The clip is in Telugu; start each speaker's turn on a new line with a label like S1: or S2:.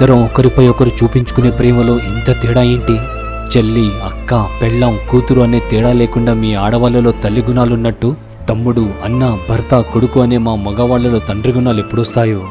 S1: ఇద్దరం ఒకరిపై ఒకరు చూపించుకునే ప్రేమలో ఇంత తేడా ఏంటి? చెల్లి, అక్క, పెళ్ళాం, కూతురు అనే తేడా లేకుండా మీ ఆడవాళ్లలో తల్లి గుణాలున్నట్టు తమ్ముడు, అన్న, భర్త, కొడుకు అనే మా మగవాళ్లలో తండ్రి గుణాలు ఎప్పుడొస్తాయో?